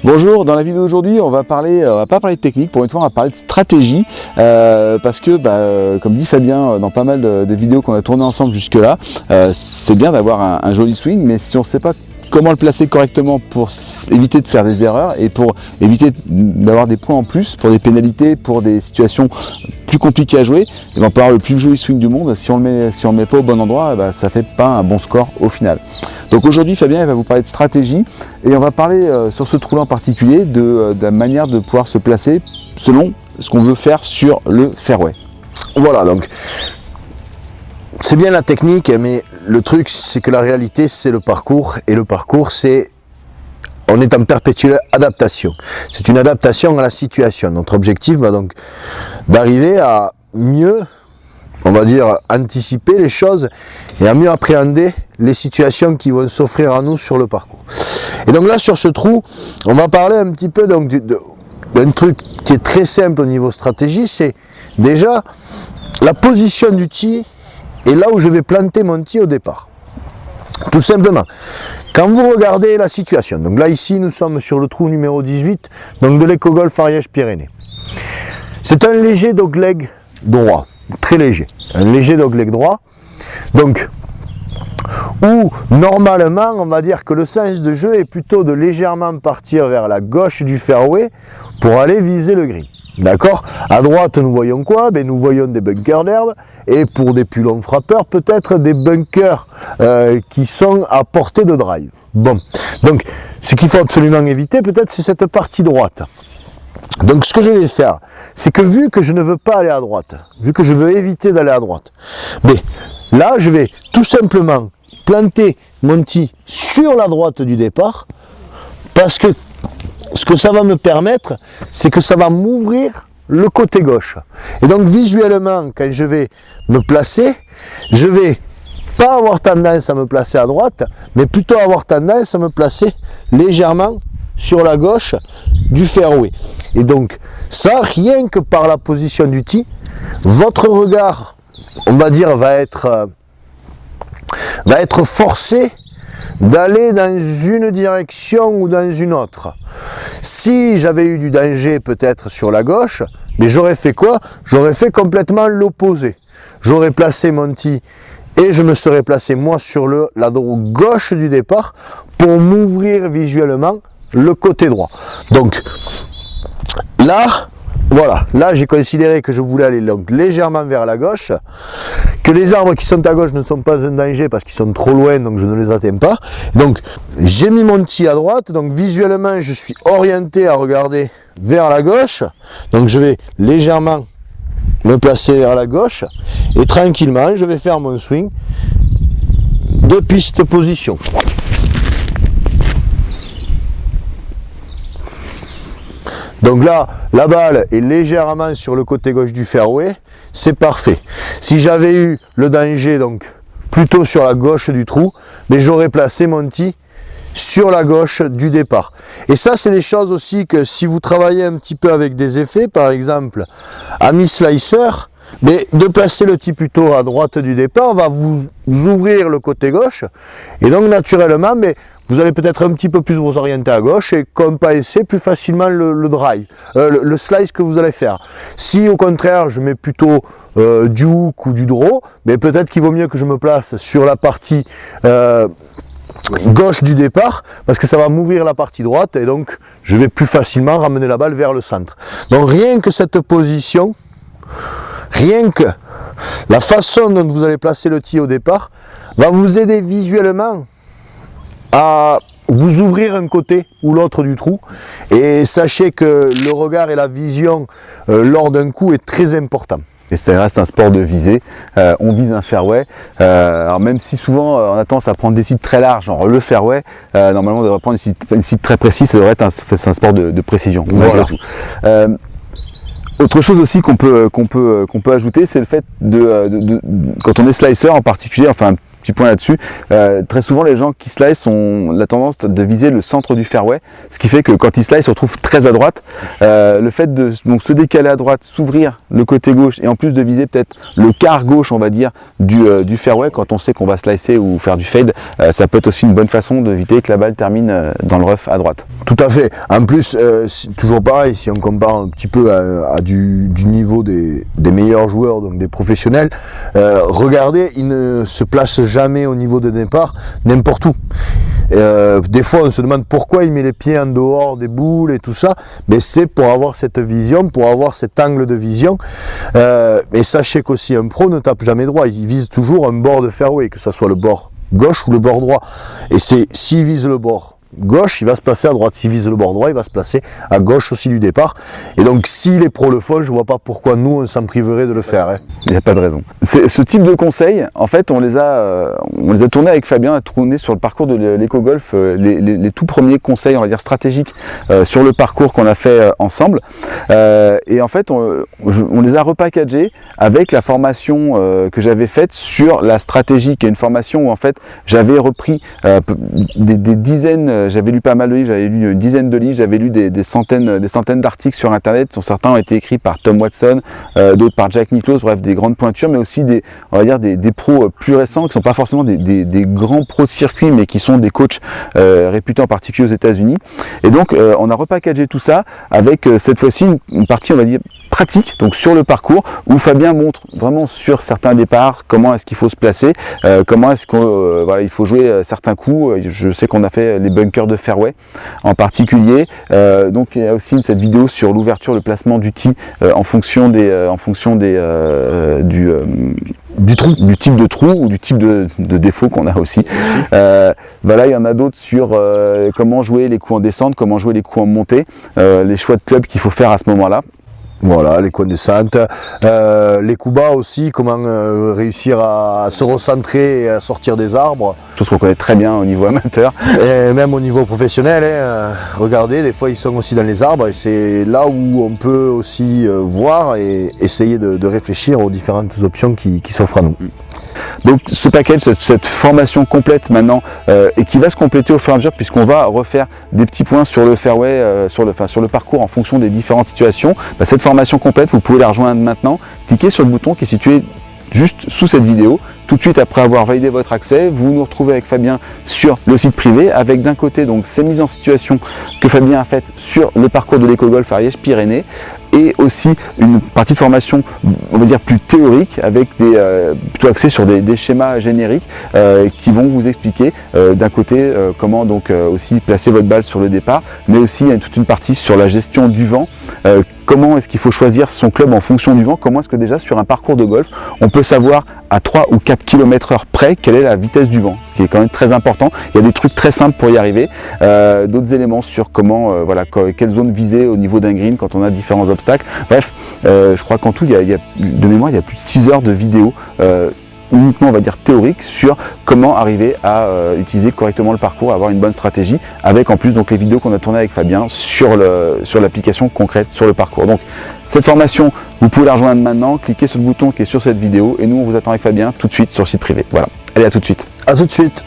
Bonjour, dans la vidéo d'aujourd'hui, on va pas parler de technique, pour une fois on va parler de stratégie, parce que, comme dit Fabien dans pas mal de vidéos qu'on a tournées ensemble jusque-là, c'est bien d'avoir un joli swing, mais si on ne sait pas comment le placer correctement pour éviter de faire des erreurs et pour éviter d'avoir des points en plus, pour des pénalités, pour des situations plus compliquées à jouer, et on peut avoir le plus joli swing du monde, si on le met pas au bon endroit, ça fait pas un bon score au final. Donc aujourd'hui Fabien va vous parler de stratégie et on va parler sur ce trou-là en particulier de la manière de pouvoir se placer selon ce qu'on veut faire sur le fairway. Voilà, donc c'est bien la technique, mais le truc c'est que la réalité c'est le parcours, et le parcours on est en perpétuelle adaptation. C'est une adaptation à la situation. Notre objectif va donc d'arriver à mieux, on va dire, anticiper les choses et à mieux appréhender les situations qui vont s'offrir à nous sur le parcours. Et donc là, sur ce trou, on va parler un petit peu donc d'un truc qui est très simple au niveau stratégie, c'est déjà la position du tee et là où je vais planter mon tee au départ. Tout simplement, quand vous regardez la situation, donc là ici nous sommes sur le trou numéro 18, donc de l'Eco-Golf Ariège-Pyrénées. C'est un léger dogleg droit, très léger, un léger dogleg droit, donc où normalement on va dire que le sens de jeu est plutôt de légèrement partir vers la gauche du fairway pour aller viser le green. D'accord? À droite, nous voyons quoi? Nous voyons des bunkers d'herbe et pour des plus longs frappeurs, peut-être des bunkers qui sont à portée de drive. Bon, donc ce qu'il faut absolument éviter, peut-être, c'est cette partie droite. Donc ce que je vais faire, c'est que vu que je ne veux pas aller à droite, vu que je veux éviter d'aller à droite, là je vais tout simplement planter mon tee sur la droite du départ, parce que ce que ça va me permettre, c'est que ça va m'ouvrir le côté gauche. Et donc visuellement, quand je vais me placer, je vais pas avoir tendance à me placer à droite, mais plutôt avoir tendance à me placer légèrement sur la gauche du fairway. Et donc ça, rien que par la position du tee, votre regard, on va dire, va être forcé d'aller dans une direction ou dans une autre. Si j'avais eu du danger peut-être sur la gauche, mais j'aurais fait quoi? J'aurais fait complètement l'opposé. J'aurais placé mon tee et je me serais placé moi sur la gauche du départ pour m'ouvrir visuellement le côté droit. Donc là, voilà, là j'ai considéré que je voulais aller donc légèrement vers la gauche, que les arbres qui sont à gauche ne sont pas un danger parce qu'ils sont trop loin, donc je ne les atteins pas. Donc j'ai mis mon tee à droite, donc visuellement je suis orienté à regarder vers la gauche, donc je vais légèrement me placer vers la gauche et tranquillement je vais faire mon swing depuis cette position. Donc là, la balle est légèrement sur le côté gauche du fairway, c'est parfait. Si j'avais eu le danger, donc plutôt sur la gauche du trou, mais j'aurais placé mon tee sur la gauche du départ. Et ça, c'est des choses aussi que si vous travaillez un petit peu avec des effets, par exemple, ami slicer, mais de placer le tee plutôt à droite du départ va vous ouvrir le côté gauche, et donc naturellement, vous allez peut-être un petit peu plus vous orienter à gauche et compenser plus facilement le drive, le slice que vous allez faire. Si au contraire je mets plutôt du hook ou du draw, peut-être qu'il vaut mieux que je me place sur la partie gauche du départ, parce que ça va m'ouvrir la partie droite et donc je vais plus facilement ramener la balle vers le centre. Donc rien que cette position, rien que la façon dont vous allez placer le tee au départ va vous aider visuellement à vous ouvrir un côté ou l'autre du trou, et sachez que le regard et la vision lors d'un coup est très important. Et ça reste un sport de visée, on vise un fairway, alors même si souvent on a tendance à prendre des cibles très larges, genre le fairway, normalement on devrait prendre une cible très précise, ça devrait être un sport de précision. Voilà. Tout. Autre chose aussi qu'on peut ajouter, c'est le fait quand on est slicer en particulier, enfin petit point là-dessus, très souvent les gens qui slice ont la tendance de viser le centre du fairway, ce qui fait que quand ils slice, ils se retrouvent très à droite. Le fait de donc se décaler à droite, s'ouvrir le côté gauche et en plus de viser peut-être le quart gauche, on va dire, du fairway, quand on sait qu'on va slicer ou faire du fade, ça peut être aussi une bonne façon d'éviter que la balle termine dans le rough à droite. Tout à fait. En plus, toujours pareil, si on compare un petit peu à du niveau des meilleurs joueurs, donc des professionnels, regardez, ils ne se placent jamais au niveau de départ, n'importe où. Des fois, on se demande pourquoi il met les pieds en dehors des boules et tout ça, mais c'est pour avoir cette vision, pour avoir cet angle de vision. Et sachez qu'aussi un pro ne tape jamais droit, il vise toujours un bord de fairway, que ce soit le bord gauche ou le bord droit. Et c'est s'il vise le bord gauche, il va se placer à droite. S'il vise le bord droit, il va se placer à gauche aussi du départ. Et donc, si les pros le font, je vois pas pourquoi nous, on s'en priverait de le faire. Hein. Il n'y a pas de raison. Ce type de conseils, en fait, on les a tournés avec Fabien, tournés sur le parcours de l'éco-golf, les tout premiers conseils, on va dire stratégiques, sur le parcours qu'on a fait ensemble. Et en fait, on les a repackagés avec la formation que j'avais faite sur la stratégie, qui est une formation où en fait, j'avais repris des dizaines. J'avais lu pas mal de livres, j'avais lu une dizaine de livres, j'avais lu des centaines d'articles sur internet, dont certains ont été écrits par Tom Watson, d'autres par Jack Nicklaus, bref des grandes pointures, mais aussi des pros plus récents, qui ne sont pas forcément des grands pros de circuit, mais qui sont des coachs réputés en particulier aux États-Unis. Et donc on a repackagé tout ça avec cette fois-ci une partie, on va dire, pratique, donc sur le parcours, où Fabien montre vraiment sur certains départs comment est-ce qu'il faut se placer, comment est-ce qu'il faut jouer certains coups. Je sais qu'on a fait les bunkers de fairway en particulier, donc il y a aussi cette vidéo sur l'ouverture, le placement du tee en fonction du type de trou ou du type de défaut qu'on a aussi. Voilà, il y en a d'autres sur comment jouer les coups en descente, comment jouer les coups en montée, les choix de club qu'il faut faire à ce moment-là. Voilà, les coups en descente, les coups bas aussi, comment réussir à se recentrer et à sortir des arbres. Chose qu'on connaît très bien au niveau amateur. Et même au niveau professionnel, hein, regardez, des fois ils sont aussi dans les arbres et c'est là où on peut aussi voir et essayer de réfléchir aux différentes options qui s'offrent à nous. Donc ce package, cette formation complète maintenant, et qui va se compléter au fur et à mesure, puisqu'on va refaire des petits points sur le fairway, sur le parcours en fonction des différentes situations. Cette formation complète, vous pouvez la rejoindre maintenant. Cliquez sur le bouton qui est situé juste sous cette vidéo. Tout de suite après avoir validé votre accès, vous nous retrouvez avec Fabien sur le site privé, avec d'un côté donc ces mises en situation que Fabien a faites sur le parcours de l'éco-golf Ariège-Pyrénées, et aussi une partie de formation, on va dire, plus théorique, avec plutôt axée sur des schémas génériques qui vont vous expliquer d'un côté comment donc aussi placer votre balle sur le départ, mais aussi il y a toute une partie sur la gestion du vent, comment est-ce qu'il faut choisir son club en fonction du vent, comment est-ce que déjà sur un parcours de golf, on peut savoir à 3 ou 4 km/h près quelle est la vitesse du vent, ce qui est quand même très important. Il y a des trucs très simples pour y arriver, d'autres éléments sur comment, quelle zone viser au niveau d'un green quand on a différents obstacles. Bref, je crois qu'en tout, de mémoire, il y a plus de 6 heures de vidéos uniquement, on va dire, théorique sur comment arriver à utiliser correctement le parcours, avoir une bonne stratégie, avec en plus donc les vidéos qu'on a tournées avec Fabien sur l'application concrète sur le parcours. Donc cette formation, vous pouvez la rejoindre maintenant, cliquez sur le bouton qui est sur cette vidéo et nous on vous attend avec Fabien tout de suite sur le site privé. Voilà, allez, à tout de suite. À tout de suite.